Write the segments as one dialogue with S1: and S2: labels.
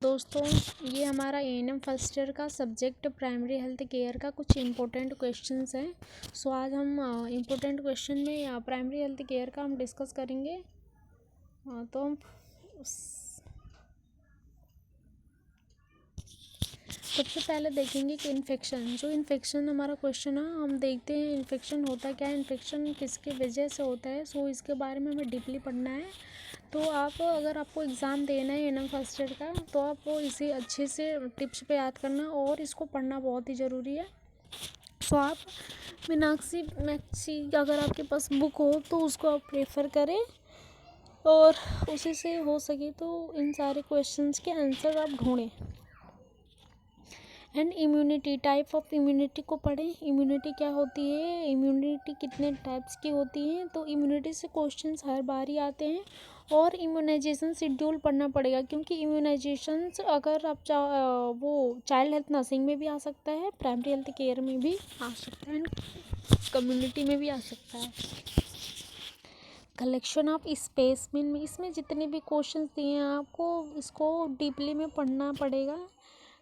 S1: दोस्तों, ये हमारा एएनएम फर्स्ट ईयर का सब्जेक्ट प्राइमरी हेल्थ केयर का कुछ इम्पोर्टेंट क्वेश्चंस हैं। सो आज हम इम्पोर्टेंट क्वेश्चन में प्राइमरी हेल्थ केयर का हम डिस्कस करेंगे। तो हम सबसे पहले देखेंगे कि इन्फेक्शन हमारा क्वेश्चन है। हम देखते हैं इन्फेक्शन होता क्या है, इन्फेक्शन किसकी वजह से होता है। सो इसके बारे में हमें डीपली पढ़ना है। तो आप अगर आपको एग्ज़ाम देना है एएनएम फर्स्ट ईयर का, तो आप इसे अच्छे से टिप्स पे याद करना और इसको पढ़ना बहुत ही ज़रूरी है। सो आप मीनाक्षी अगर आपके पास बुक हो तो उसको आप प्रेफर करें और उसी से हो सके तो इन सारे क्वेश्चंस के आंसर आप ढूंढें। And immunity, type of immunity को पढ़ें। इम्यूनिटी क्या होती है, इम्यूनिटी कितने टाइप्स की होती है। तो इम्यूनिटी से क्वेश्चंस हर बार ही आते हैं। और इम्यूनाइजेशन शेड्यूल पढ़ना पड़ेगा, क्योंकि इम्यूनाइजेशन अगर आप वो चाइल्ड हेल्थ नर्सिंग में भी आ सकता है, प्राइमरी हेल्थ केयर में भी आ सकता है, कम्युनिटी में भी आ सकता है। कलेक्शन ऑफ स्पेसिमेन में, इसमें जितने भी क्वेश्चंस दिए हैं आपको इसको डीपली में पढ़ना पड़ेगा।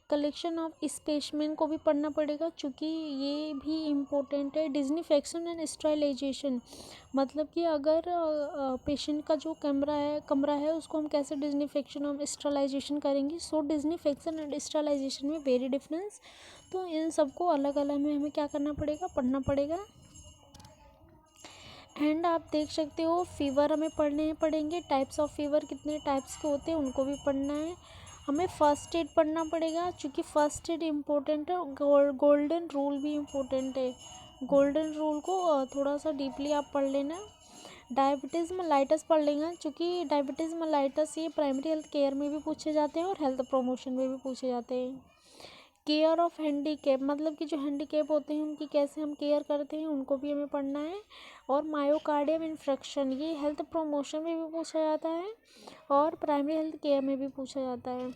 S1: कलेक्शन ऑफ स्पेसिमेन को भी पढ़ना पड़ेगा, क्योंकि ये भी इम्पोर्टेंट है। डिसइंफेक्शन एंड स्टरलाइजेशन, मतलब कि अगर पेशेंट का जो कमरा है उसको हम कैसे डिसइंफेक्शन और स्टरलाइजेशन करेंगे। सो डिसइंफेक्शन एंड स्टरलाइजेशन में वेरी डिफरेंस। तो इन सबको अलग अलग में हमें क्या करना पड़ेगा, पढ़ना पड़ेगा। एंड आप देख सकते हो फीवर हमें पढ़ेंगे। टाइप्स ऑफ फीवर कितने टाइप्स के होते हैं उनको भी पढ़ना है। हमें फर्स्ट एड पढ़ना पड़ेगा, क्योंकि फर्स्ट एड इम्पोर्टेंट है। गोल्डन रूल भी इम्पोर्टेंट है। गोल्डन रूल को थोड़ा सा डीपली आप पढ़ लेना। डायबिटीज़ मेलाइटस पढ़ लेना, क्योंकि डायबिटीज़ मेलाइटस ये प्राइमरी हेल्थ केयर में भी पूछे जाते हैं और हेल्थ प्रमोशन में भी पूछे जाते हैं। केयर ऑफ हैंडीकैप, मतलब कि जो हैंडीकैप होते हैं उनकी कैसे हम केयर करते हैं उनको भी हमें पढ़ना है। और मायोकार्डियम इन्फेक्शन, ये हेल्थ प्रमोशन में भी पूछा जाता है और प्राइमरी हेल्थ केयर में भी पूछा जाता है।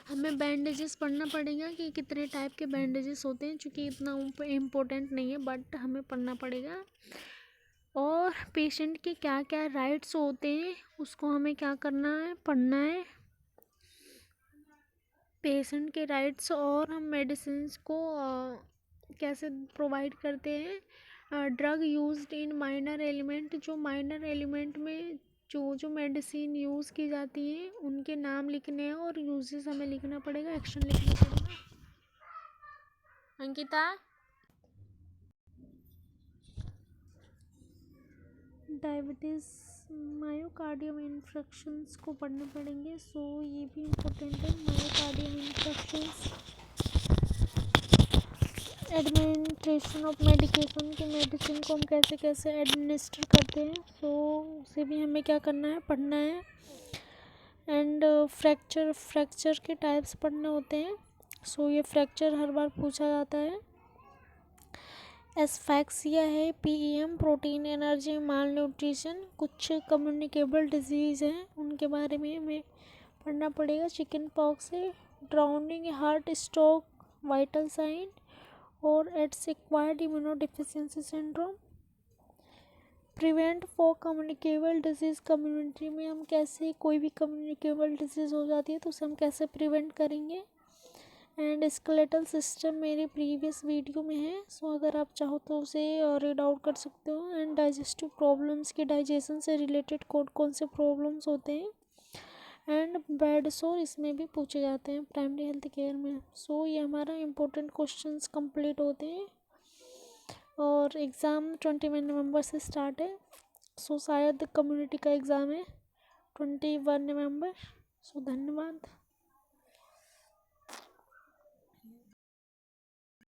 S1: हमें बैंडेजेस पढ़ना पड़ेगा कि कितने टाइप के बैंडेजेस होते हैं, क्योंकि इतना इम्पोर्टेंट नहीं है बट हमें पढ़ना पड़ेगा। और पेशेंट के क्या क्या राइट्स होते हैं उसको हमें क्या करना है, पढ़ना है। पेशेंट के राइट्स और हम मेडिसिन को कैसे प्रोवाइड करते हैं। Drug used in minor element, जो माइनर एलिमेंट में जो मेडिसिन यूज़ की जाती हैं उनके नाम लिखने हैं और यूजेस हमें लिखना पड़ेगा, एक्शन लिखना पड़ेगा। अंकिता, डायबिटीज़ मायोकार्डियम इन्फेक्शंस को पढ़ने पड़ेंगे। सो ये भी इम्पोर्टेंट है। Myocardium infections, administration of medication के मेडिसिन को हम कैसे कैसे एडमिनिस्टर करते हैं, सो उसे भी हमें क्या करना है, पढ़ना है। एंड फ्रैक्चर के टाइप्स पढ़ने होते हैं। सो ये फ्रैक्चर हर बार पूछा जाता है। एस्फैक्सिया है, PEM protein energy malnutrition, कुछ कम्युनिकेबल डिजीज़ हैं उनके बारे में हमें पढ़ना पड़ेगा। चिकन पॉक्स है, drowning, heart stroke, vital sign और AIDS acquired immunodeficiency syndrome. Prevent for communicable disease, community में हम कैसे, कोई भी कम्युनिकेबल डिजीज़ हो जाती है तो उसे हम कैसे प्रिवेंट करेंगे। एंड स्केलेटल सिस्टम मेरे प्रीवियस वीडियो में है, सो अगर आप चाहो तो उसे रीड आउट कर सकते हो। एंड डाइजेस्टिव प्रॉब्लम्स के डाइजेशन से रिलेटेड कौन से प्रॉब्लम्स होते हैं। एंड बेड सोर, इसमें भी पूछे जाते हैं प्राइमरी हेल्थ केयर में। सो ये हमारा इम्पोर्टेंट क्वेश्चंस कंप्लीट होते हैं और एग्ज़ाम 21 नवंबर से स्टार्ट है। सो शायद कम्युनिटी का एग्ज़ाम है 21 नवंबर। सो धन्यवाद।